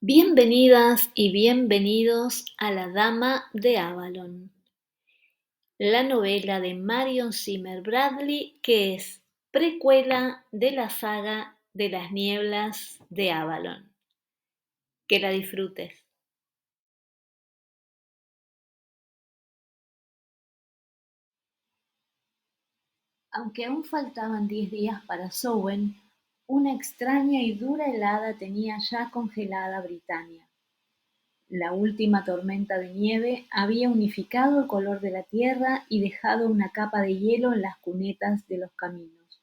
Bienvenidas y bienvenidos a La Dama de Avalon, la novela de Marion Zimmer Bradley que es precuela de la saga de las nieblas de Avalon. Que la disfrutes. Aunque aún faltaban 10 días para Samhain, una extraña y dura helada tenía ya congelada Britania. La última tormenta de nieve había unificado el color de la tierra y dejado una capa de hielo en las cunetas de los caminos.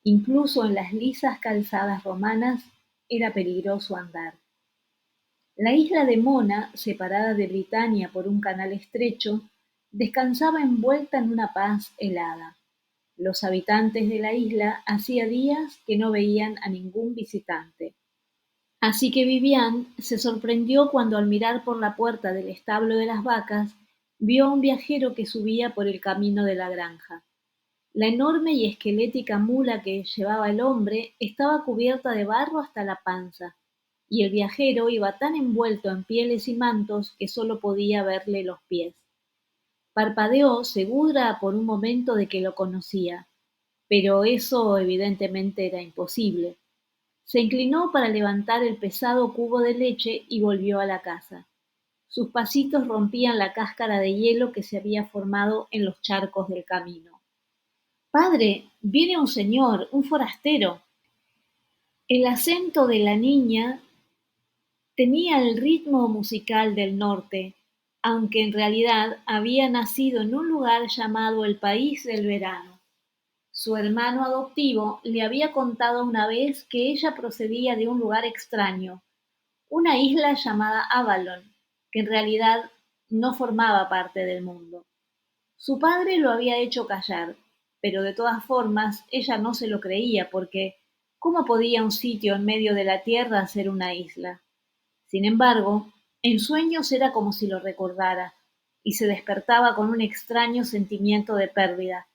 Incluso en las lisas calzadas romanas era peligroso andar. La isla de Mona, separada de Britania por un canal estrecho, descansaba envuelta en una paz helada. Los habitantes de la isla hacía días que no veían a ningún visitante. Así que Vivian se sorprendió cuando al mirar por la puerta del establo de las vacas vio a un viajero que subía por el camino de la granja. La enorme y esquelética mula que llevaba el hombre estaba cubierta de barro hasta la panza, y el viajero iba tan envuelto en pieles y mantos que solo podía verle los pies. Parpadeó, segura por un momento de que lo conocía, pero eso evidentemente era imposible. Se inclinó para levantar el pesado cubo de leche y volvió a la casa. Sus pasitos rompían la cáscara de hielo que se había formado en los charcos del camino. Padre, viene un señor, un forastero. El acento de la niña tenía el ritmo musical del norte, aunque en realidad había nacido en un lugar llamado el País del Verano. Su hermano adoptivo le había contado una vez que ella procedía de un lugar extraño, una isla llamada Avalon, que en realidad no formaba parte del mundo. Su padre lo había hecho callar, pero de todas formas ella no se lo creía porque ¿cómo podía un sitio en medio de la tierra ser una isla? Sin embargo, en sueños era como si lo recordara, y se despertaba con un extraño sentimiento de pérdida.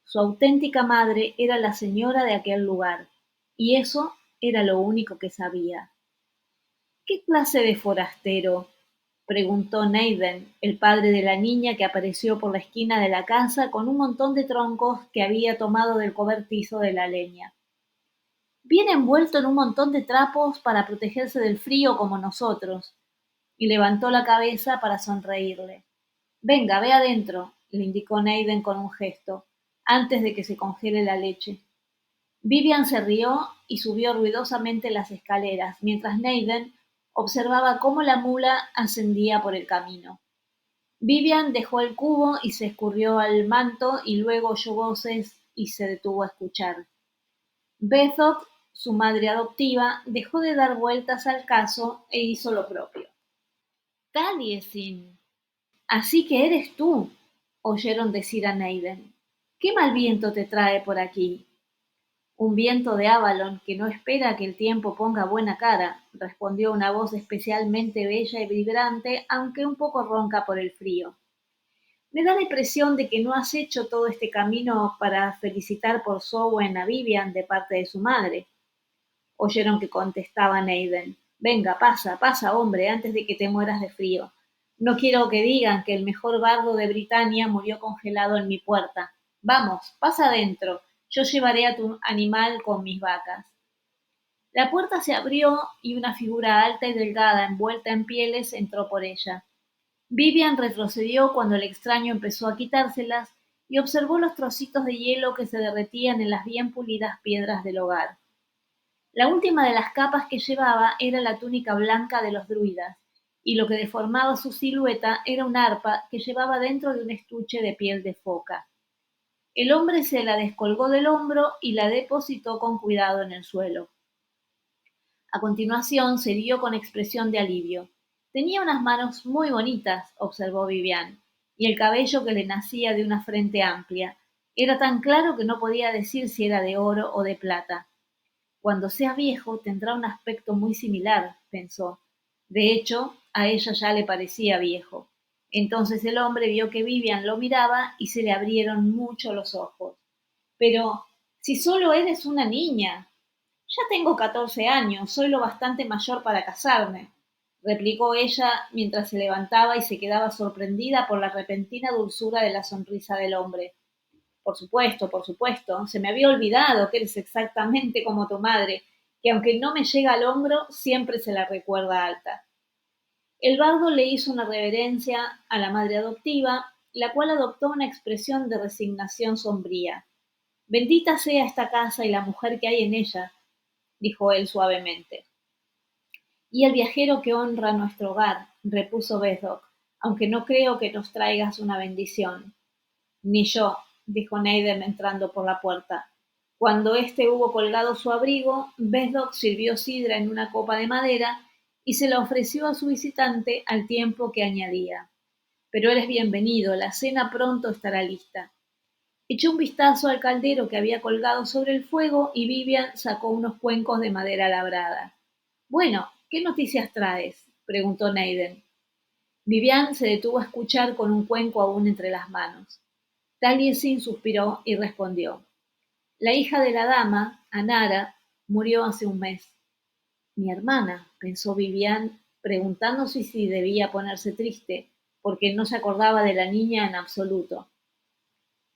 Su auténtica madre era la señora de aquel lugar, y eso era lo único que sabía. ¿Qué clase de forastero? Preguntó Nathan, el padre de la niña que apareció por la esquina de la casa con un montón de troncos que había tomado del cobertizo de la leña. Viene envuelto en un montón de trapos para protegerse del frío como nosotros. Y levantó la cabeza para sonreírle. Venga, ve adentro, le indicó Nathan con un gesto, antes de que se congele la leche. Vivian se rió y subió ruidosamente las escaleras, mientras Nathan observaba cómo la mula ascendía por el camino. Vivian dejó el cubo y se escurrió al manto y luego oyó voces y se detuvo a escuchar. Bethok, su madre adoptiva, dejó de dar vueltas al caso e hizo lo propio. Taliesin, así que eres tú, oyeron decir a Neiden. ¿Qué mal viento te trae por aquí? Un viento de Avalon que no espera que el tiempo ponga buena cara, respondió una voz especialmente bella y vibrante, aunque un poco ronca por el frío. Me da la impresión de que no has hecho todo este camino para felicitar por Samhain a Vivian de parte de su madre. Oyeron que contestaba Neiden. Venga, pasa, pasa, hombre, antes de que te mueras de frío. No quiero que digan que el mejor bardo de Britania murió congelado en mi puerta. Vamos, pasa adentro. Yo llevaré a tu animal con mis vacas. La puerta se abrió y una figura alta y delgada, envuelta en pieles, entró por ella. Vivian retrocedió cuando el extraño empezó a quitárselas y observó los trocitos de hielo que se derretían en las bien pulidas piedras del hogar. La última de las capas que llevaba era la túnica blanca de los druidas, y lo que deformaba su silueta era un arpa que llevaba dentro de un estuche de piel de foca. El hombre se la descolgó del hombro y la depositó con cuidado en el suelo. A continuación se irguió con expresión de alivio. Tenía unas manos muy bonitas, observó Vivian, y el cabello que le nacía de una frente amplia. Era tan claro que no podía decir si era de oro o de plata. Cuando sea viejo tendrá un aspecto muy similar, pensó. De hecho, a ella ya le parecía viejo. Entonces el hombre vio que Vivian lo miraba y se le abrieron mucho los ojos. Pero, si solo eres una niña. Ya tengo 14 años, soy lo bastante mayor para casarme, replicó ella mientras se levantaba y se quedaba sorprendida por la repentina dulzura de la sonrisa del hombre. Por supuesto, se me había olvidado que eres exactamente como tu madre, que aunque no me llega al hombro, siempre se la recuerda alta. El bardo le hizo una reverencia a la madre adoptiva, la cual adoptó una expresión de resignación sombría. Bendita sea esta casa y la mujer que hay en ella, dijo él suavemente. Y el viajero que honra nuestro hogar, repuso Bezdok, aunque no creo que nos traigas una bendición. Ni yo, dijo Neidem entrando por la puerta. Cuando éste hubo colgado su abrigo, Bezdok sirvió sidra en una copa de madera y se la ofreció a su visitante al tiempo que añadía. Pero eres bienvenido, la cena pronto estará lista. Echó un vistazo al caldero que había colgado sobre el fuego y Vivian sacó unos cuencos de madera labrada. Bueno, ¿qué noticias traes? Preguntó Neiden. Vivian se detuvo a escuchar con un cuenco aún entre las manos. Taliesin suspiró y respondió. La hija de la dama, Anara, murió hace un mes. Mi hermana, pensó Vivian, preguntándose si debía ponerse triste, porque no se acordaba de la niña en absoluto.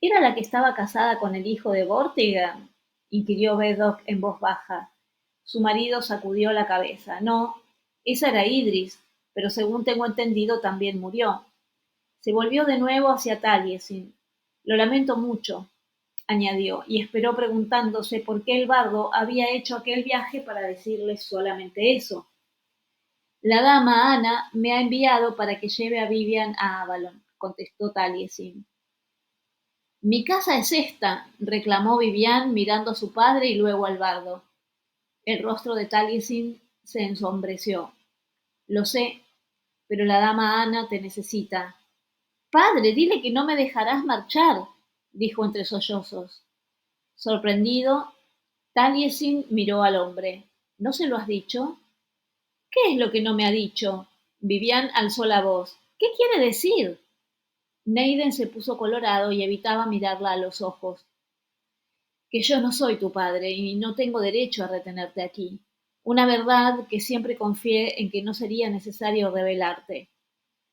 ¿Era la que estaba casada con el hijo de Vortigern? Inquirió Beddock en voz baja. Su marido sacudió la cabeza. No, esa era Idris, pero según tengo entendido también murió. Se volvió de nuevo hacia Taliesin. Lo lamento mucho, añadió, y esperó preguntándose por qué el bardo había hecho aquel viaje para decirle solamente eso. La dama Ana me ha enviado para que lleve a Vivian a Avalon, contestó Taliesin. Mi casa es esta, reclamó Vivian mirando a su padre y luego al bardo. El rostro de Taliesin se ensombreció. Lo sé, pero la dama Ana te necesita. Padre, dile que no me dejarás marchar, dijo entre sollozos. Sorprendido, Taliesin miró al hombre. ¿No se lo has dicho? ¿Qué es lo que no me ha dicho? Vivian alzó la voz. ¿Qué quiere decir? Neiden se puso colorado y evitaba mirarla a los ojos. Que yo no soy tu padre y no tengo derecho a retenerte aquí. Una verdad que siempre confié en que no sería necesario revelarte.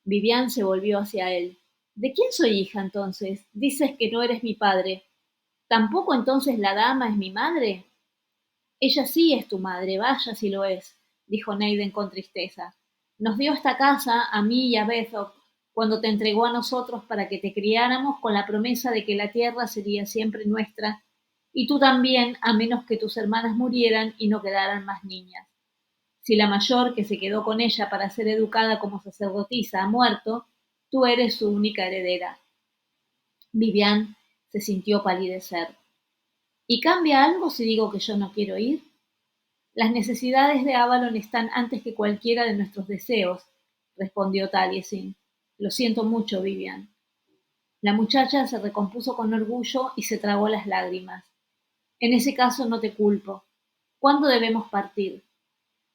Vivian se volvió hacia él. ¿De quién soy hija entonces? Dices que no eres mi padre. ¿Tampoco entonces la dama es mi madre? Ella sí es tu madre, vaya si lo es, dijo Neiden con tristeza. Nos dio esta casa, a mí y a Bethok, cuando te entregó a nosotros para que te criáramos con la promesa de que la tierra sería siempre nuestra, y tú también, a menos que tus hermanas murieran y no quedaran más niñas. Si la mayor, que se quedó con ella para ser educada como sacerdotisa, ha muerto, tú eres su única heredera. Vivian se sintió palidecer. ¿Y cambia algo si digo que yo no quiero ir? Las necesidades de Avalon están antes que cualquiera de nuestros deseos, respondió Taliesin. Lo siento mucho, Vivian. La muchacha se recompuso con orgullo y se tragó las lágrimas. En ese caso no te culpo. ¿Cuándo debemos partir?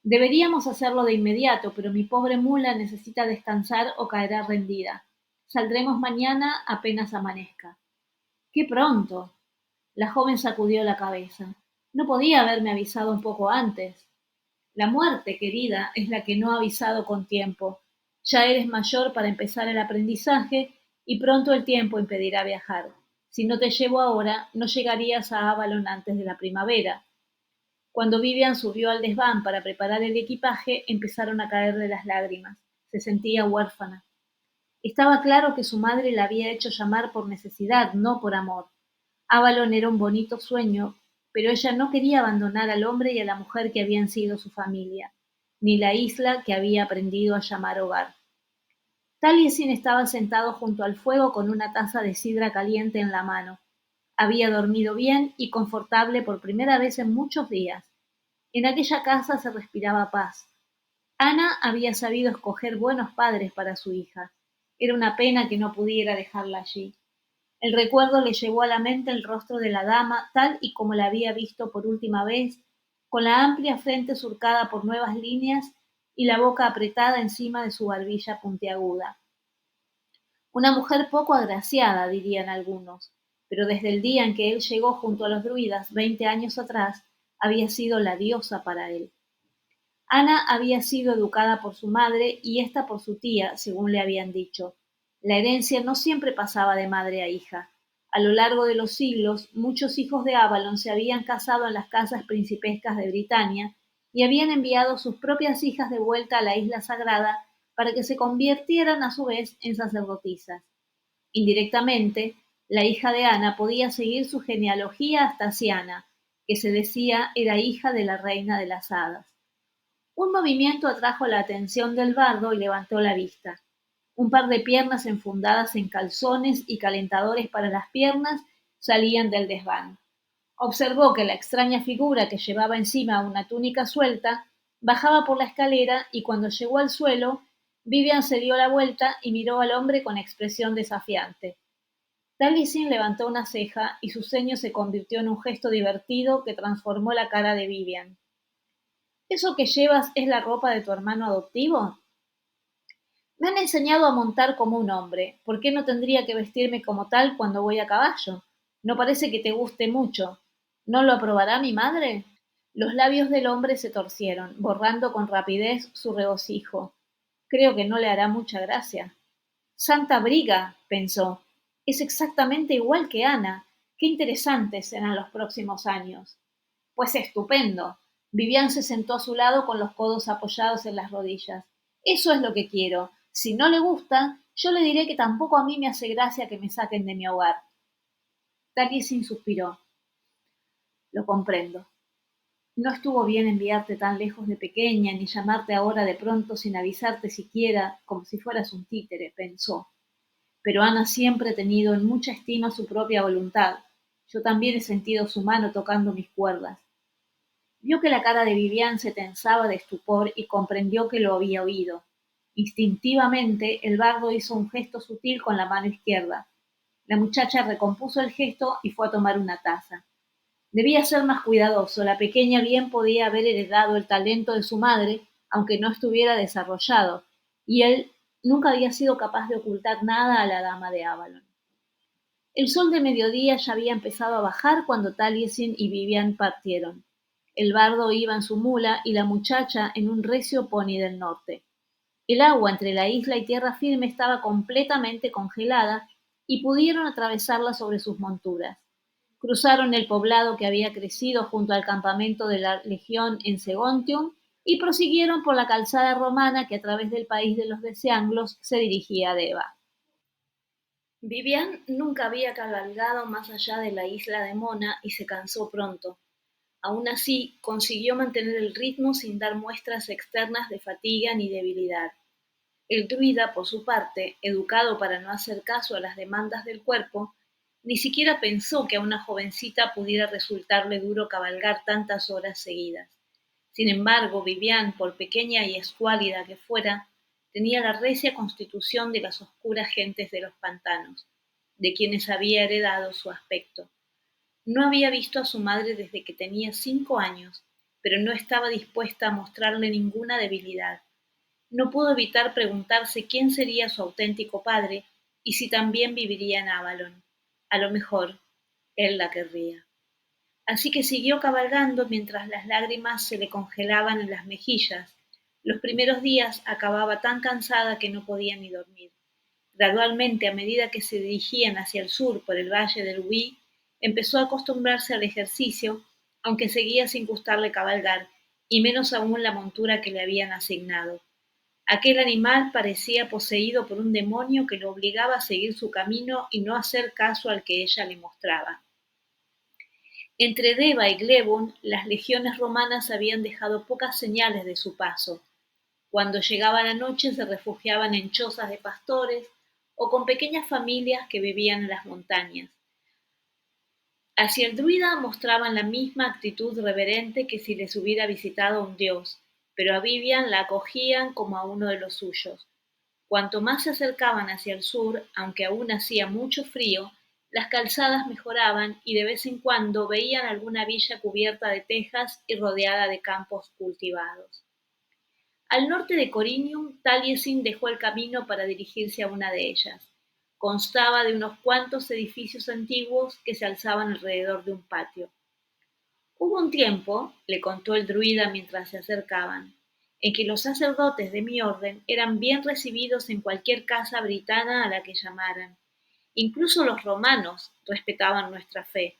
Deberíamos hacerlo de inmediato, pero mi pobre mula necesita descansar o caerá rendida. Saldremos mañana apenas amanezca. ¡Qué pronto! La joven sacudió la cabeza. No podía haberme avisado un poco antes. La muerte, querida, es la que no ha avisado con tiempo. Ya eres mayor para empezar el aprendizaje y pronto el tiempo impedirá viajar. Si no te llevo ahora, no llegarías a Avalon antes de la primavera. Cuando Vivian subió al desván para preparar el equipaje, empezaron a caerle las lágrimas. Se sentía huérfana. Estaba claro que su madre la había hecho llamar por necesidad, no por amor. Avalon era un bonito sueño, pero ella no quería abandonar al hombre y a la mujer que habían sido su familia, ni la isla que había aprendido a llamar hogar. Taliesin estaba sentado junto al fuego con una taza de sidra caliente en la mano. Había dormido bien y confortable por primera vez en muchos días. En aquella casa se respiraba paz. Ana había sabido escoger buenos padres para su hija. Era una pena que no pudiera dejarla allí. El recuerdo le llevó a la mente el rostro de la dama tal y como la había visto por última vez, con la amplia frente surcada por nuevas líneas y la boca apretada encima de su barbilla puntiaguda. Una mujer poco agraciada, dirían algunos, pero desde el día en que él llegó junto a los druidas 20 años atrás, había sido la diosa para él. Ana había sido educada por su madre y ésta por su tía, según le habían dicho. La herencia no siempre pasaba de madre a hija. A lo largo de los siglos, muchos hijos de Avalon se habían casado en las casas principescas de Britania y habían enviado sus propias hijas de vuelta a la isla sagrada para que se convirtieran a su vez en sacerdotisas. Indirectamente, la hija de Ana podía seguir su genealogía hasta Siana, que se decía era hija de la reina de las hadas. Un movimiento atrajo la atención del bardo y levantó la vista. Un par de piernas enfundadas en calzones y calentadores para las piernas salían del desván. Observó que la extraña figura que llevaba encima una túnica suelta bajaba por la escalera y cuando llegó al suelo, Vivian se dio la vuelta y miró al hombre con expresión desafiante. Taliesin levantó una ceja y su ceño se convirtió en un gesto divertido que transformó la cara de Vivian. ¿Eso que llevas es la ropa de tu hermano adoptivo? Me han enseñado a montar como un hombre. ¿Por qué no tendría que vestirme como tal cuando voy a caballo? No parece que te guste mucho. ¿No lo aprobará mi madre? Los labios del hombre se torcieron, borrando con rapidez su regocijo. Creo que no le hará mucha gracia. Santa Briga, pensó. Es exactamente igual que Ana. Qué interesantes serán los próximos años. Pues estupendo. Vivian se sentó a su lado con los codos apoyados en las rodillas. Eso es lo que quiero. Si no le gusta, yo le diré que tampoco a mí me hace gracia que me saquen de mi hogar. Taliesin suspiró. Lo comprendo. No estuvo bien enviarte tan lejos de pequeña, ni llamarte ahora de pronto sin avisarte siquiera, como si fueras un títere, pensó. Pero Ana siempre ha tenido en mucha estima su propia voluntad. Yo también he sentido su mano tocando mis cuerdas. Vio que la cara de Vivian se tensaba de estupor y comprendió que lo había oído. Instintivamente, el bardo hizo un gesto sutil con la mano izquierda. La muchacha recompuso el gesto y fue a tomar una taza. Debía ser más cuidadoso. La pequeña bien podía haber heredado el talento de su madre, aunque no estuviera desarrollado, y él nunca había sido capaz de ocultar nada a la dama de Avalon. El sol de mediodía ya había empezado a bajar cuando Taliesin y Vivian partieron. El bardo iba en su mula y la muchacha en un recio pony del norte. El agua entre la isla y tierra firme estaba completamente congelada y pudieron atravesarla sobre sus monturas. Cruzaron el poblado que había crecido junto al campamento de la legión en Segontium y prosiguieron por la calzada romana que a través del país de los deseanglos se dirigía a Deva. Vivian nunca había cabalgado más allá de la isla de Mona y se cansó pronto. Aun así, consiguió mantener el ritmo sin dar muestras externas de fatiga ni debilidad. El druida, por su parte, educado para no hacer caso a las demandas del cuerpo, ni siquiera pensó que a una jovencita pudiera resultarle duro cabalgar tantas horas seguidas. Sin embargo, Vivian, por pequeña y escuálida que fuera, tenía la recia constitución de las oscuras gentes de los pantanos, de quienes había heredado su aspecto. No había visto a su madre desde que tenía 5 años, pero no estaba dispuesta a mostrarle ninguna debilidad. No pudo evitar preguntarse quién sería su auténtico padre y si también viviría en Avalon. A lo mejor, él la querría. Así que siguió cabalgando mientras las lágrimas se le congelaban en las mejillas. Los primeros días acababa tan cansada que no podía ni dormir. Gradualmente, a medida que se dirigían hacia el sur por el valle del Uí, empezó a acostumbrarse al ejercicio, aunque seguía sin gustarle cabalgar, y menos aún la montura que le habían asignado. Aquel animal parecía poseído por un demonio que lo obligaba a seguir su camino y no hacer caso al que ella le mostraba. Entre Deva y Glebun, las legiones romanas habían dejado pocas señales de su paso. Cuando llegaba la noche se refugiaban en chozas de pastores o con pequeñas familias que vivían en las montañas. Hacia el druida mostraban la misma actitud reverente que si les hubiera visitado un dios, pero a Vivian la acogían como a uno de los suyos. Cuanto más se acercaban hacia el sur, aunque aún hacía mucho frío, las calzadas mejoraban y de vez en cuando veían alguna villa cubierta de tejas y rodeada de campos cultivados. Al norte de Corinium, Taliesin dejó el camino para dirigirse a una de ellas. Constaba de unos cuantos edificios antiguos que se alzaban alrededor de un patio. Hubo Hubo un tiempo, le contó el druida mientras se acercaban, en que los sacerdotes de mi orden eran bien recibidos en cualquier casa britana a la que llamaran. Incluso los romanos respetaban nuestra fe.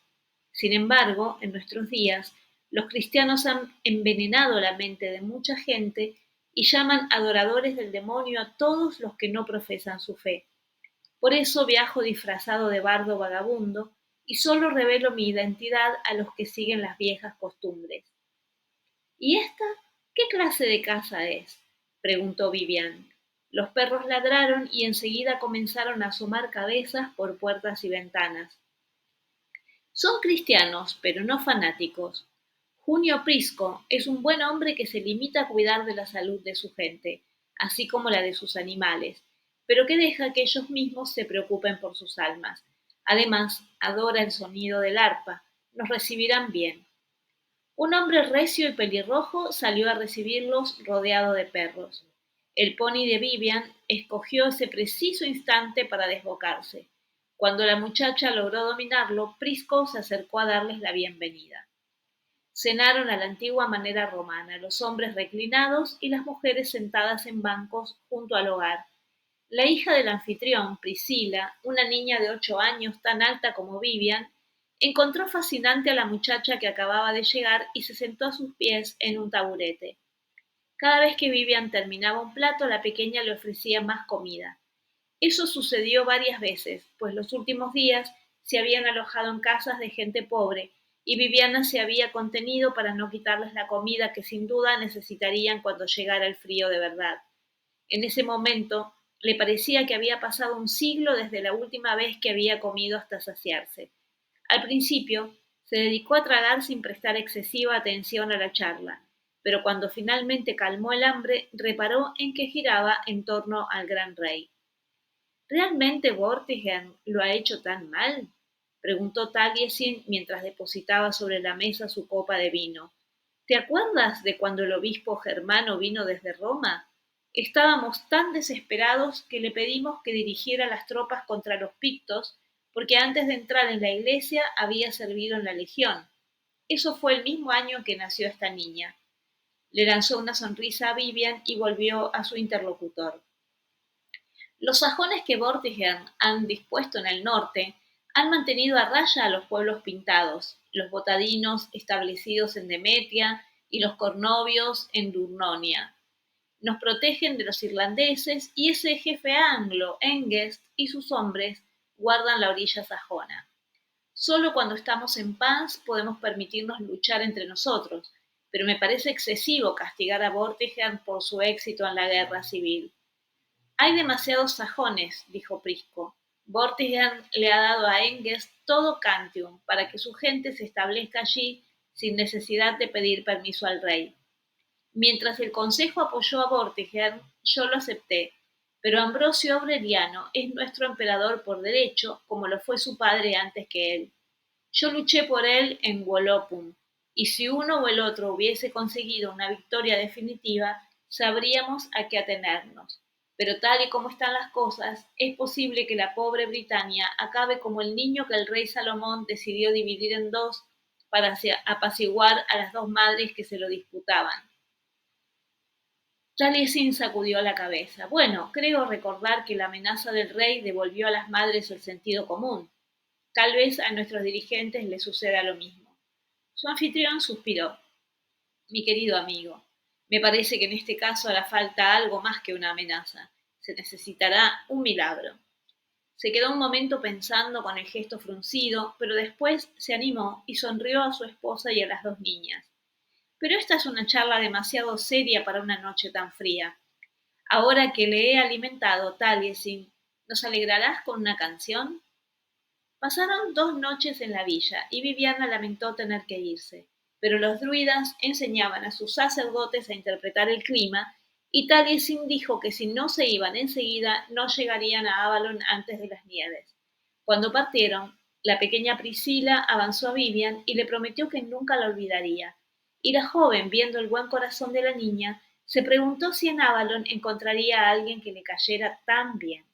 Sin embargo, en nuestros días, los cristianos han envenenado la mente de mucha gente y llaman adoradores del demonio a todos los que no profesan su fe. Por eso viajo disfrazado de bardo vagabundo y solo revelo mi identidad a los que siguen las viejas costumbres. ¿Y esta qué clase de casa es? Preguntó Vivian. Los perros ladraron y enseguida comenzaron a asomar cabezas por puertas y ventanas. Son cristianos, pero no fanáticos. Junio Prisco es un buen hombre que se limita a cuidar de la salud de su gente, así como la de sus animales, pero que deja que ellos mismos se preocupen por sus almas. Además, adora el sonido del arpa. Nos recibirán bien. Un hombre recio y pelirrojo salió a recibirlos rodeado de perros. El pony de Vivian escogió ese preciso instante para desbocarse. Cuando la muchacha logró dominarlo, Prisco se acercó a darles la bienvenida. Cenaron a la antigua manera romana, los hombres reclinados y las mujeres sentadas en bancos junto al hogar. La hija del anfitrión, Priscila, una niña de 8 años tan alta como Vivian, encontró fascinante a la muchacha que acababa de llegar y se sentó a sus pies en un taburete. Cada vez que Vivian terminaba un plato, la pequeña le ofrecía más comida. Eso sucedió varias veces, pues los últimos días se habían alojado en casas de gente pobre y Viviana se había contenido para no quitarles la comida que sin duda necesitarían cuando llegara el frío de verdad. En ese momento le parecía que había pasado un siglo desde la última vez que había comido hasta saciarse. Al principio se dedicó a tragar sin prestar excesiva atención a la charla, pero cuando finalmente calmó el hambre, reparó en que giraba en torno al gran rey. ¿Realmente Vortigern lo ha hecho tan mal? Preguntó Taliesin mientras depositaba sobre la mesa su copa de vino. ¿Te acuerdas de cuando el obispo Germano vino desde Roma? Estábamos tan desesperados que le pedimos que dirigiera las tropas contra los pictos, porque antes de entrar en la iglesia había servido en la legión. Eso fue el mismo año que nació esta niña. Le lanzó una sonrisa a Vivian y volvió a su interlocutor. Los sajones que Vortigern han dispuesto en el norte han mantenido a raya a los pueblos pintados, los botadinos establecidos en Demetria y los cornovios en Durnonia. Nos protegen de los irlandeses y ese jefe anglo, Hengest, y sus hombres guardan la orilla sajona. Solo cuando estamos en paz podemos permitirnos luchar entre nosotros, pero me parece excesivo castigar a Vortigern por su éxito en la guerra civil. Hay demasiados sajones, dijo Prisco. Vortigern le ha dado a Hengest todo Cantium para que su gente se establezca allí sin necesidad de pedir permiso al rey. Mientras el consejo apoyó a Vortigern, yo lo acepté, pero Ambrosio Aureliano es nuestro emperador por derecho, como lo fue su padre antes que él. Yo luché por él en Wolopum, y si uno o el otro hubiese conseguido una victoria definitiva, sabríamos a qué atenernos. Pero tal y como están las cosas, es posible que la pobre Britania acabe como el niño que el rey Salomón decidió dividir en dos para apaciguar a las dos madres que se lo disputaban. Taliesin sacudió la cabeza. Bueno, creo recordar que la amenaza del rey devolvió a las madres el sentido común. Tal vez a nuestros dirigentes les suceda lo mismo. Su anfitrión suspiró. Mi querido amigo, me parece que en este caso hará falta algo más que una amenaza. Se necesitará un milagro. Se quedó un momento pensando con el gesto fruncido, pero después se animó y sonrió a su esposa y a las dos niñas. Pero esta es una charla demasiado seria para una noche tan fría. Ahora que le he alimentado, Taliesin, ¿nos alegrarás con una canción? Pasaron 2 noches en la villa y Viviana lamentó tener que irse, pero los druidas enseñaban a sus sacerdotes a interpretar el clima y Taliesin dijo que si no se iban enseguida no llegarían a Avalon antes de las nieves. Cuando partieron, la pequeña Priscila avanzó a Vivian y le prometió que nunca la olvidaría. Y la joven, viendo el buen corazón de la niña, se preguntó si en Avalon encontraría a alguien que le cayera tan bien.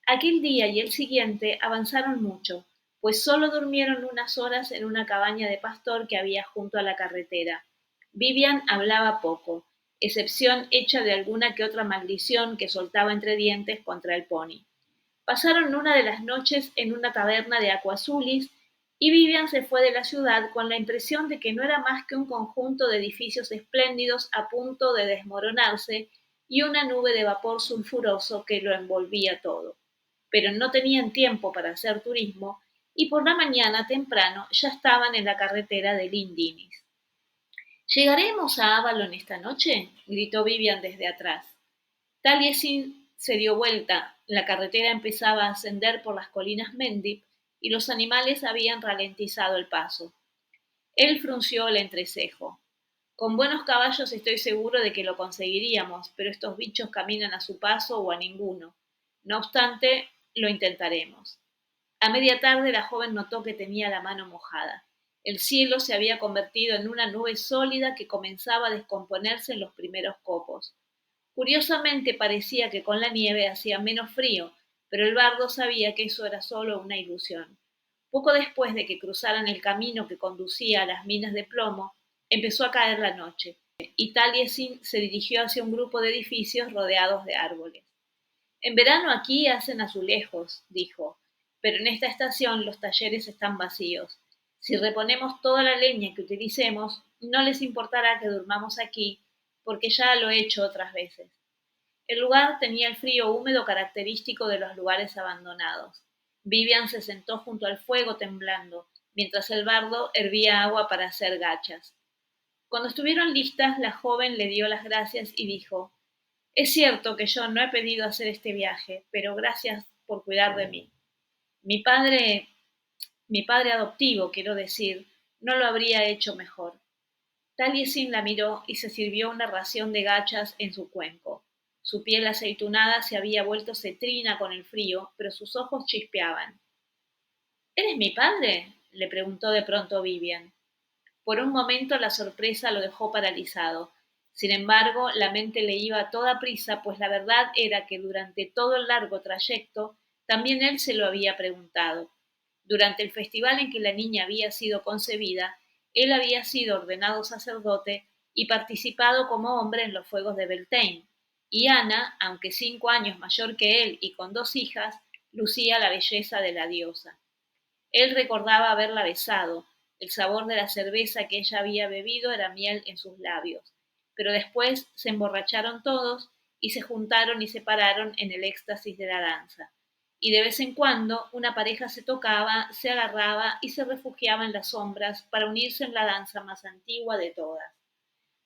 Aquel día y el siguiente avanzaron mucho, pues solo durmieron unas horas en una cabaña de pastor que había junto a la carretera. Vivian hablaba poco, excepción hecha de alguna que otra maldición que soltaba entre dientes contra el pony. Pasaron una de las noches en una taberna de Aquazulis y Vivian se fue de la ciudad con la impresión de que no era más que un conjunto de edificios espléndidos a punto de desmoronarse y una nube de vapor sulfuroso que lo envolvía todo. Pero no tenían tiempo para hacer turismo y por la mañana temprano ya estaban en la carretera de Lindinis. ¿Llegaremos a Avalon esta noche?, gritó Vivian desde atrás. Taliesin se dio vuelta, la carretera empezaba a ascender por las colinas Mendip y los animales habían ralentizado el paso. Él frunció el entrecejo. Con buenos caballos estoy seguro de que lo conseguiríamos, pero estos bichos caminan a su paso o a ninguno. No obstante, lo intentaremos. A media tarde la joven notó que tenía la mano mojada. El cielo se había convertido en una nube sólida que comenzaba a descomponerse en los primeros copos. Curiosamente parecía que con la nieve hacía menos frío, pero el bardo sabía que eso era solo una ilusión. Poco después de que cruzaran el camino que conducía a las minas de plomo, empezó a caer la noche, y Taliesin se dirigió hacia un grupo de edificios rodeados de árboles. En verano aquí hacen azulejos, dijo, pero en esta estación los talleres están vacíos. Si reponemos toda la leña que utilicemos, no les importará que durmamos aquí, porque ya lo he hecho otras veces. El lugar tenía el frío húmedo característico de los lugares abandonados. Vivian se sentó junto al fuego temblando, mientras el bardo hervía agua para hacer gachas. Cuando estuvieron listas, la joven le dio las gracias y dijo: es cierto que yo no he pedido hacer este viaje, pero gracias por cuidar de mí. Mi padre, mi padre adoptivo, quiero decir, no lo habría hecho mejor. Taliesin la miró y se sirvió una ración de gachas en su cuenco. Su piel aceitunada se había vuelto cetrina con el frío, pero sus ojos chispeaban. ¿Eres mi padre?, le preguntó de pronto Vivian. Por un momento la sorpresa lo dejó paralizado. Sin embargo, la mente le iba a toda prisa, pues la verdad era que durante todo el largo trayecto también él se lo había preguntado. Durante el festival en que la niña había sido concebida, él había sido ordenado sacerdote y participado como hombre en los fuegos de Beltane, y Ana, aunque 5 años mayor que él y con 2 hijas, lucía la belleza de la diosa. Él recordaba haberla besado. El sabor de la cerveza que ella había bebido era miel en sus labios. Pero después se emborracharon todos y se juntaron y se pararon en el éxtasis de la danza. Y de vez en cuando una pareja se tocaba, se agarraba y se refugiaba en las sombras para unirse en la danza más antigua de todas.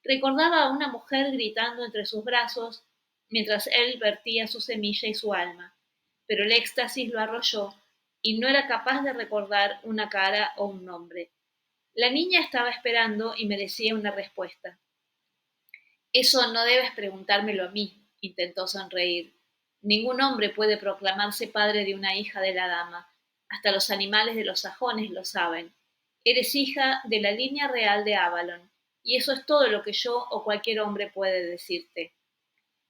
Recordaba a una mujer gritando entre sus brazos mientras él vertía su semilla y su alma, pero el éxtasis lo arrolló y no era capaz de recordar una cara o un nombre. La niña estaba esperando y merecía una respuesta. Eso no debes preguntármelo a mí, intentó sonreír. Ningún hombre puede proclamarse padre de una hija de la dama. Hasta los animales de los sajones lo saben. Eres hija de la línea real de Avalon, y eso es todo lo que yo o cualquier hombre puede decirte.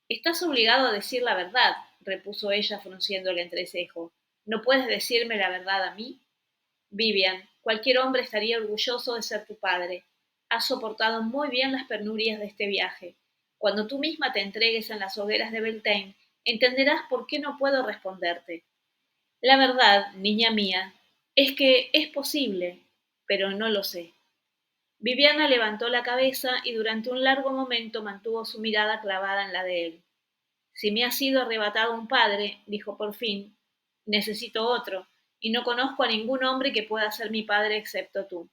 Estás obligado a decir la verdad, repuso ella frunciendo el entrecejo. ¿No puedes decirme la verdad a mí? Vivian, cualquier hombre estaría orgulloso de ser tu padre. Has soportado muy bien las penurias de este viaje. Cuando tú misma te entregues en las hogueras de Beltane, entenderás por qué no puedo responderte. La verdad, niña mía, es que es posible, pero no lo sé. Viviana levantó la cabeza y durante un largo momento mantuvo su mirada clavada en la de él. Si me ha sido arrebatado un padre, dijo por fin, necesito otro, y no conozco a ningún hombre que pueda ser mi padre excepto tú.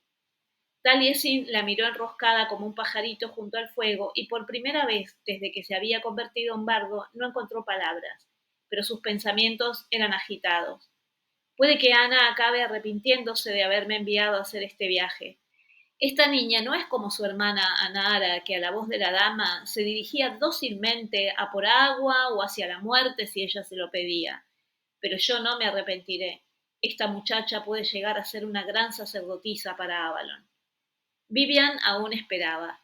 Taliesin la miró enroscada como un pajarito junto al fuego y por primera vez desde que se había convertido en bardo no encontró palabras, pero sus pensamientos eran agitados. Puede que Ana acabe arrepintiéndose de haberme enviado a hacer este viaje. Esta niña no es como su hermana Anara, que a la voz de la dama se dirigía dócilmente a por agua o hacia la muerte si ella se lo pedía. Pero yo no me arrepentiré. Esta muchacha puede llegar a ser una gran sacerdotisa para Avalon. Vivian aún esperaba.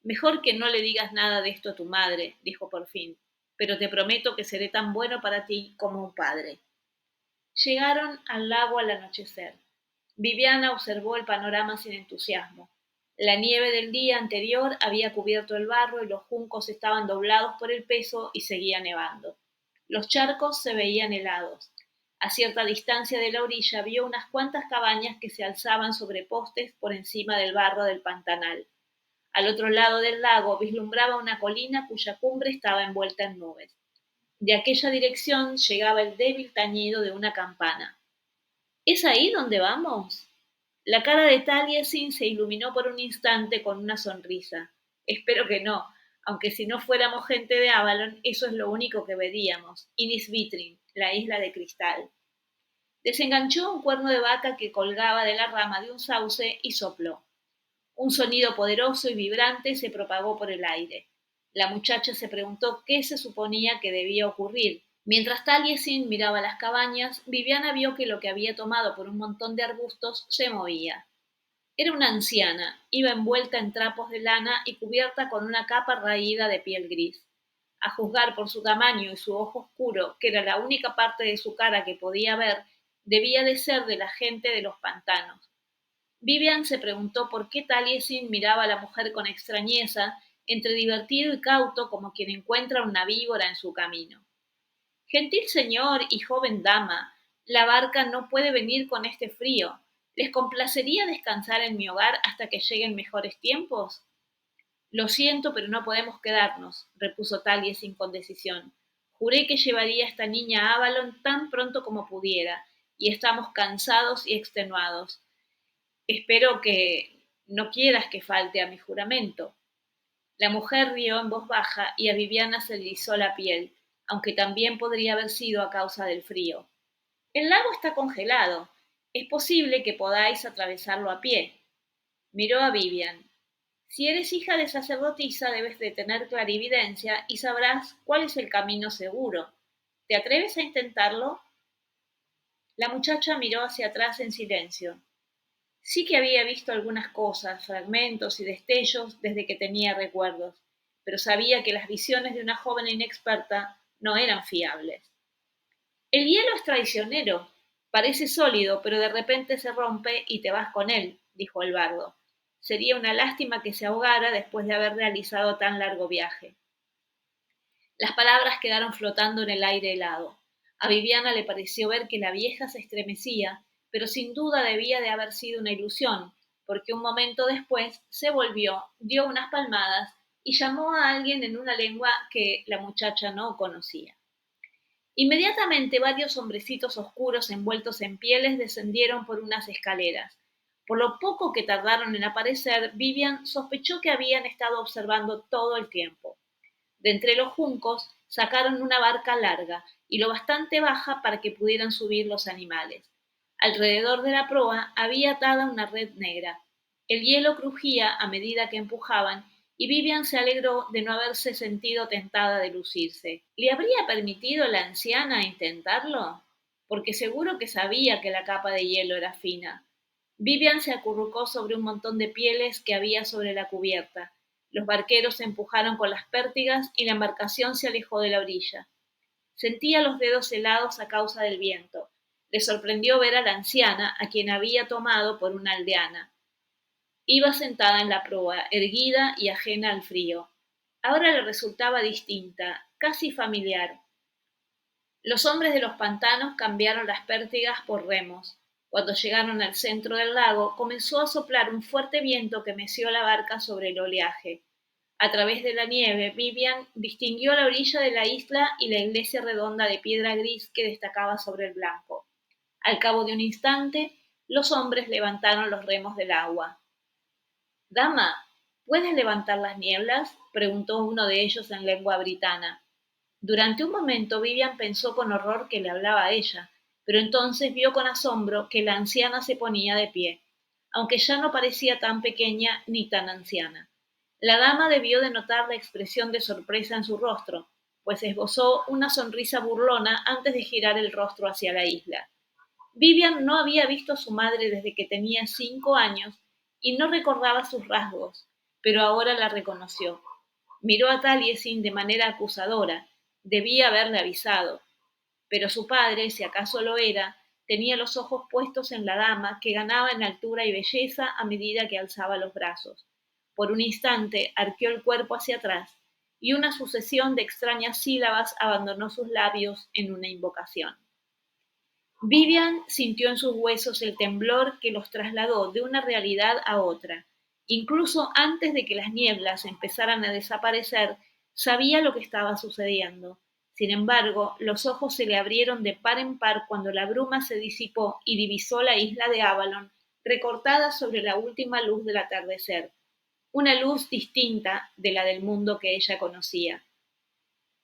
Mejor que no le digas nada de esto a tu madre, dijo por fin, pero te prometo que seré tan bueno para ti como un padre. Llegaron al lago al anochecer. Viviana observó el panorama sin entusiasmo. La nieve del día anterior había cubierto el barro y los juncos estaban doblados por el peso y seguía nevando. Los charcos se veían helados. A cierta distancia de la orilla vio unas cuantas cabañas que se alzaban sobre postes por encima del barro del pantanal. Al otro lado del lago vislumbraba una colina cuya cumbre estaba envuelta en nubes. De aquella dirección llegaba el débil tañido de una campana. ¿Es ahí donde vamos? La cara de Taliesin se iluminó por un instante con una sonrisa. Espero que no, aunque si no fuéramos gente de Avalon, eso es lo único que veríamos. Inisvitrin, la isla de cristal. Desenganchó un cuerno de vaca que colgaba de la rama de un sauce y sopló. Un sonido poderoso y vibrante se propagó por el aire. La muchacha se preguntó qué se suponía que debía ocurrir. Mientras Taliesin miraba las cabañas, Viviana vio que lo que había tomado por un montón de arbustos se movía. Era una anciana, iba envuelta en trapos de lana y cubierta con una capa raída de piel gris. A juzgar por su tamaño y su ojo oscuro, que era la única parte de su cara que podía ver, debía de ser de la gente de los pantanos. Vivian se preguntó por qué Taliesin miraba a la mujer con extrañeza, entre divertido y cauto como quien encuentra una víbora en su camino. Gentil señor y joven dama, la barca no puede venir con este frío. ¿Les complacería descansar en mi hogar hasta que lleguen mejores tiempos? Lo siento, pero no podemos quedarnos, repuso Talie con decisión. Juré que llevaría a esta niña a Avalon tan pronto como pudiera, y estamos cansados y extenuados. Espero que no quieras que falte a mi juramento. La mujer rió en voz baja y a Viviana se le erizó la piel, aunque también podría haber sido a causa del frío. El lago está congelado. Es posible que podáis atravesarlo a pie. Miró a Vivian. Si eres hija de sacerdotisa, debes de tener clarividencia y sabrás cuál es el camino seguro. ¿Te atreves a intentarlo? La muchacha miró hacia atrás en silencio. Sí que había visto algunas cosas, fragmentos y destellos desde que tenía recuerdos, pero sabía que las visiones de una joven inexperta no eran fiables. El hielo es traicionero, parece sólido, pero de repente se rompe y te vas con él, dijo el bardo. Sería una lástima que se ahogara después de haber realizado tan largo viaje. Las palabras quedaron flotando en el aire helado. A Viviana le pareció ver que la vieja se estremecía, pero sin duda debía de haber sido una ilusión, porque un momento después se volvió, dio unas palmadas y llamó a alguien en una lengua que la muchacha no conocía. Inmediatamente varios hombrecitos oscuros envueltos en pieles descendieron por unas escaleras. Por lo poco que tardaron en aparecer, Vivian sospechó que habían estado observando todo el tiempo. De entre los juncos sacaron una barca larga y lo bastante baja para que pudieran subir los animales. Alrededor de la proa había atada una red negra. El hielo crujía a medida que empujaban y Vivian se alegró de no haberse sentido tentada de lucirse. ¿Le habría permitido la anciana intentarlo? Porque seguro que sabía que la capa de hielo era fina. Vivian se acurrucó sobre un montón de pieles que había sobre la cubierta. Los barqueros se empujaron con las pértigas y la embarcación se alejó de la orilla. Sentía los dedos helados a causa del viento. Le sorprendió ver a la anciana, a quien había tomado por una aldeana. Iba sentada en la proa, erguida y ajena al frío. Ahora le resultaba distinta, casi familiar. Los hombres de los pantanos cambiaron las pértigas por remos. Cuando llegaron al centro del lago, comenzó a soplar un fuerte viento que meció la barca sobre el oleaje. A través de la nieve, Vivian distinguió la orilla de la isla y la iglesia redonda de piedra gris que destacaba sobre el blanco. Al cabo de un instante, los hombres levantaron los remos del agua. Dama, ¿puedes levantar las nieblas? Preguntó uno de ellos en lengua britana. Durante un momento Vivian pensó con horror que le hablaba a ella, pero entonces vio con asombro que la anciana se ponía de pie, aunque ya no parecía tan pequeña ni tan anciana. La dama debió de notar la expresión de sorpresa en su rostro, pues esbozó una sonrisa burlona antes de girar el rostro hacia la isla. Vivian no había visto a su madre desde que tenía 5 años y no recordaba sus rasgos, pero ahora la reconoció. Miró a Taliesin de manera acusadora. Debía haberle avisado. Pero su padre, si acaso lo era, tenía los ojos puestos en la dama, que ganaba en altura y belleza a medida que alzaba los brazos. Por un instante arqueó el cuerpo hacia atrás, y una sucesión de extrañas sílabas abandonó sus labios en una invocación. Vivian sintió en sus huesos el temblor que los trasladó de una realidad a otra. Incluso antes de que las nieblas empezaran a desaparecer, sabía lo que estaba sucediendo. Sin embargo, los ojos se le abrieron de par en par cuando la bruma se disipó y divisó la isla de Avalon, recortada sobre la última luz del atardecer, una luz distinta de la del mundo que ella conocía.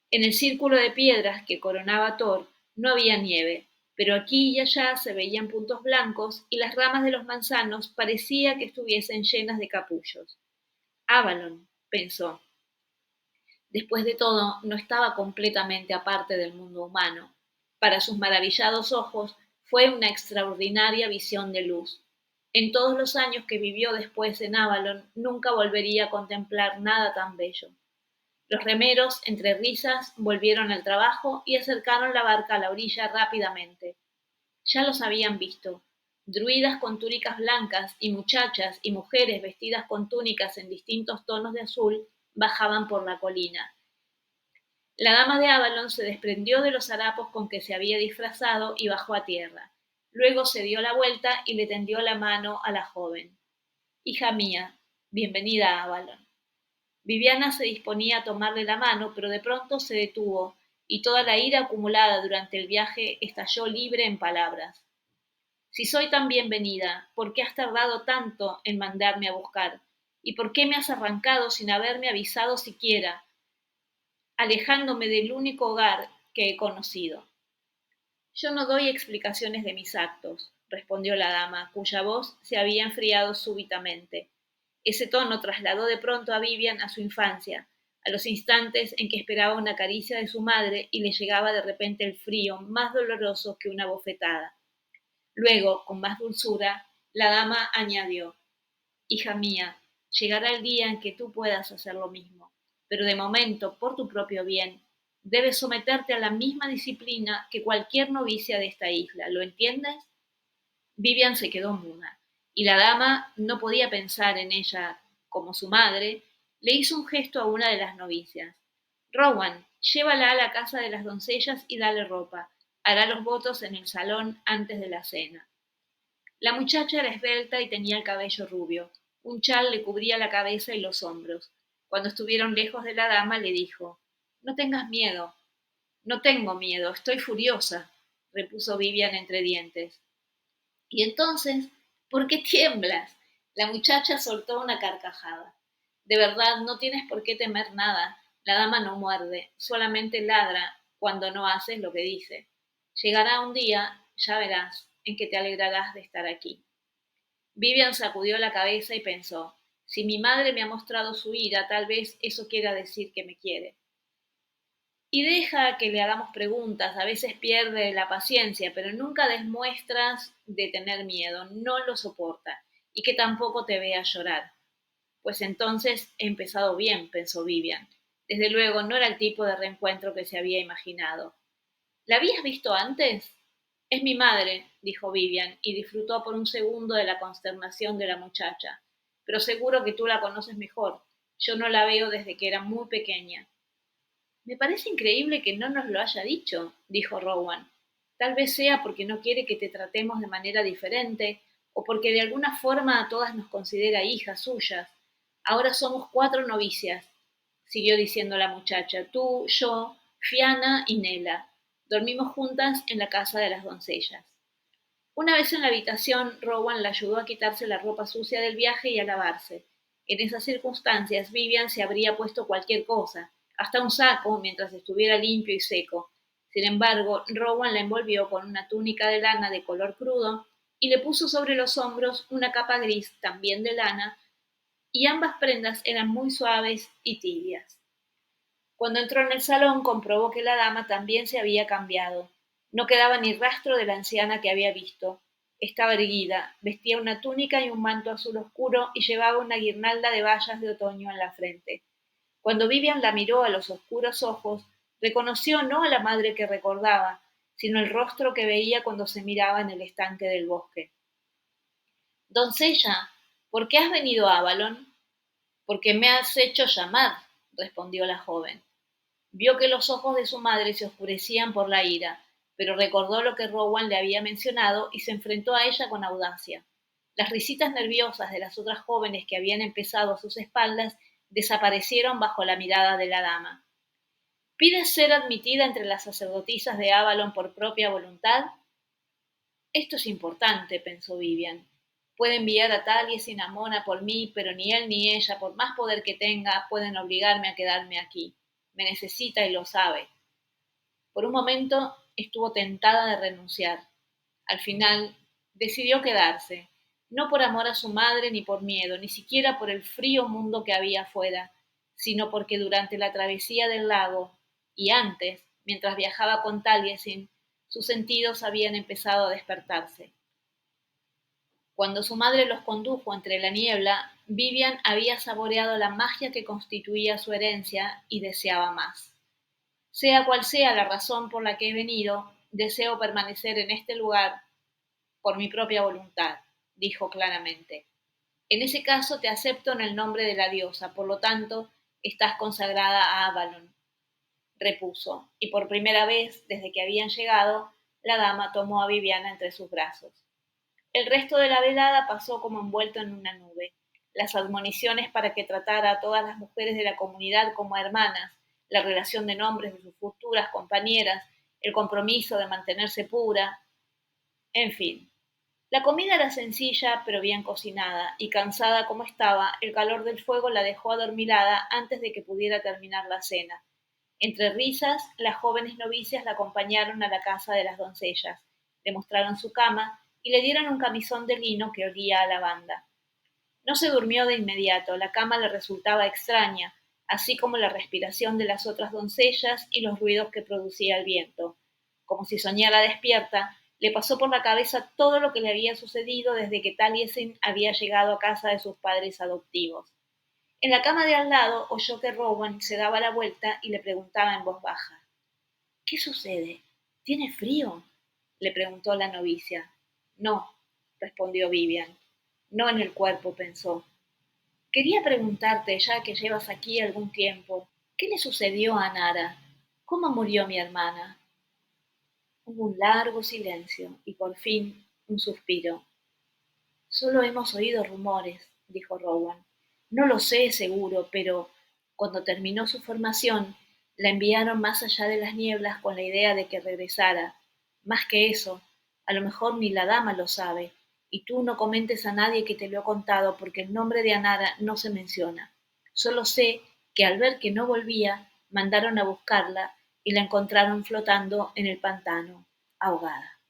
En el círculo de piedras que coronaba Thor no había nieve, pero aquí y allá se veían puntos blancos y las ramas de los manzanos parecía que estuviesen llenas de capullos. Avalon, pensó. Después de todo, no estaba completamente aparte del mundo humano. Para sus maravillados ojos fue una extraordinaria visión de luz. En todos los años que vivió después en Avalon, nunca volvería a contemplar nada tan bello. Los remeros, entre risas, volvieron al trabajo y acercaron la barca a la orilla rápidamente. Ya los habían visto. Druidas con túnicas blancas y muchachas y mujeres vestidas con túnicas en distintos tonos de azul bajaban por la colina. La dama de Avalon se desprendió de los harapos con que se había disfrazado y bajó a tierra. Luego se dio la vuelta y le tendió la mano a la joven. Hija mía, bienvenida a Avalon. Viviana se disponía a tomarle la mano, pero de pronto se detuvo, y toda la ira acumulada durante el viaje estalló libre en palabras. Si soy tan bienvenida, ¿por qué has tardado tanto en mandarme a buscar? ¿Y por qué me has arrancado sin haberme avisado siquiera, alejándome del único hogar que he conocido? Yo no doy explicaciones de mis actos, respondió la dama, cuya voz se había enfriado súbitamente. Ese tono trasladó de pronto a Vivian a su infancia, a los instantes en que esperaba una caricia de su madre y le llegaba de repente el frío más doloroso que una bofetada. Luego, con más dulzura, la dama añadió: Hija mía, llegará el día en que tú puedas hacer lo mismo, pero de momento, por tu propio bien, debes someterte a la misma disciplina que cualquier novicia de esta isla, ¿lo entiendes? Vivian se quedó muda, y la dama no podía pensar en ella como su madre. Le hizo un gesto a una de las novicias. Rowan, llévala a la casa de las doncellas y dale ropa. Hará los votos en el salón antes de la cena. La muchacha era esbelta y tenía el cabello rubio. Un chal le cubría la cabeza y los hombros. Cuando estuvieron lejos de la dama, le dijo: No tengas miedo. No tengo miedo, estoy furiosa, repuso Vivian entre dientes. Y entonces, ¿por qué tiemblas? La muchacha soltó una carcajada. De verdad, no tienes por qué temer nada. La dama no muerde, solamente ladra cuando no haces lo que dice. Llegará un día, ya verás, en que te alegrarás de estar aquí. Vivian sacudió la cabeza y pensó: si mi madre me ha mostrado su ira, tal vez eso quiera decir que me quiere. Y deja que le hagamos preguntas, a veces pierde la paciencia, pero nunca des muestras de tener miedo, no lo soporta, y que tampoco te vea llorar. Pues entonces he empezado bien, pensó Vivian. Desde luego no era el tipo de reencuentro que se había imaginado. ¿La habías visto antes? Es mi madre, dijo Vivian, y disfrutó por un segundo de la consternación de la muchacha. Pero seguro que tú la conoces mejor. Yo no la veo desde que era muy pequeña. Me parece increíble que no nos lo haya dicho, dijo Rowan. Tal vez sea porque no quiere que te tratemos de manera diferente, o porque de alguna forma a todas nos considera hijas suyas. Ahora somos 4 novicias, siguió diciendo la muchacha, tú, yo, Fiana y Nela. Dormimos juntas en la casa de las doncellas. Una vez en la habitación, Rowan la ayudó a quitarse la ropa sucia del viaje y a lavarse. En esas circunstancias, Vivian se habría puesto cualquier cosa, hasta un saco, mientras estuviera limpio y seco. Sin embargo, Rowan la envolvió con una túnica de lana de color crudo y le puso sobre los hombros una capa gris, también de lana, y ambas prendas eran muy suaves y tibias. Cuando entró en el salón, comprobó que la dama también se había cambiado. No quedaba ni rastro de la anciana que había visto. Estaba erguida, vestía una túnica y un manto azul oscuro y llevaba una guirnalda de bayas de otoño en la frente. Cuando Vivian la miró a los oscuros ojos, reconoció no a la madre que recordaba, sino el rostro que veía cuando se miraba en el estanque del bosque. Doncella, ¿por qué has venido a Avalon? Porque me has hecho llamar, respondió la joven. Vio que los ojos de su madre se oscurecían por la ira, pero recordó lo que Rowan le había mencionado y se enfrentó a ella con audacia. Las risitas nerviosas de las otras jóvenes que habían empezado a sus espaldas desaparecieron bajo la mirada de la dama. ¿Pides ser admitida entre las sacerdotisas de Avalon por propia voluntad? Esto es importante, pensó Vivian. Puede enviar a Talia y Cinnamona por mí, pero ni él ni ella, por más poder que tenga, pueden obligarme a quedarme aquí. Me necesita y lo sabe. Por un momento estuvo tentada de renunciar. Al final decidió quedarse, no por amor a su madre ni por miedo, ni siquiera por el frío mundo que había afuera, sino porque durante la travesía del lago y antes, mientras viajaba con Taliesin, sus sentidos habían empezado a despertarse. Cuando su madre los condujo entre la niebla, Vivian había saboreado la magia que constituía su herencia y deseaba más. Sea cual sea la razón por la que he venido, deseo permanecer en este lugar por mi propia voluntad, dijo claramente. En ese caso te acepto en el nombre de la diosa, por lo tanto, estás consagrada a Avalon, repuso, y por primera vez desde que habían llegado, la dama tomó a Viviana entre sus brazos. El resto de la velada pasó como envuelto en una nube. Las admoniciones para que tratara a todas las mujeres de la comunidad como hermanas, la relación de nombres de sus futuras compañeras, el compromiso de mantenerse pura, en fin. La comida era sencilla pero bien cocinada, y cansada como estaba, el calor del fuego la dejó adormilada antes de que pudiera terminar la cena. Entre risas, las jóvenes novicias la acompañaron a la casa de las doncellas, le mostraron su cama y le dieron un camisón de lino que olía a lavanda. No se durmió de inmediato, la cama le resultaba extraña, así como la respiración de las otras doncellas y los ruidos que producía el viento. Como si soñara despierta, le pasó por la cabeza todo lo que le había sucedido desde que Taliesin había llegado a casa de sus padres adoptivos. En la cama de al lado oyó que Rowan se daba la vuelta y le preguntaba en voz baja: ¿Qué sucede? ¿Tiene frío? Le preguntó la novicia. No, respondió Vivian. No en el cuerpo, pensó. Quería preguntarte, ya que llevas aquí algún tiempo, ¿qué le sucedió a Nara? ¿Cómo murió mi hermana? Hubo un largo silencio y por fin un suspiro. Solo hemos oído rumores, dijo Rowan. No lo sé seguro, pero cuando terminó su formación, la enviaron más allá de las nieblas con la idea de que regresara. Más que eso, a lo mejor ni la dama lo sabe, y tú no comentes a nadie que te lo he contado porque el nombre de Anara no se menciona. Solo sé que al ver que no volvía, mandaron a buscarla y la encontraron flotando en el pantano, ahogada.